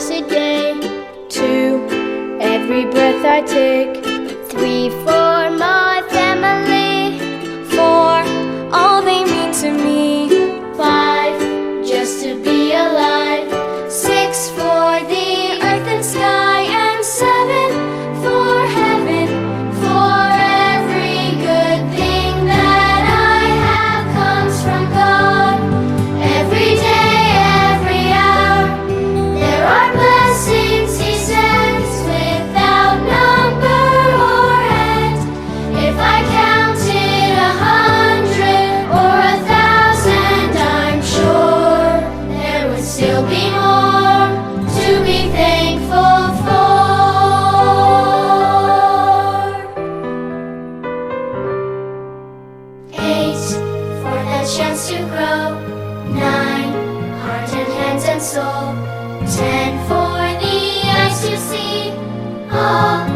blessed day. 2, every breath I take. 3, for my family. 4, all they mean to me. 5, just to be alive. 6, for the earth and sky. And 7, for heaven, for every good thing that I have comes from God. Every day, every hour, there are blessings He sends without number or end. If I counted 100 or 1,000, I'm sure there would still be more to be thankful for. 8, for the chance to grow. 9, heart and hands and soul. 10, for the eyes to see all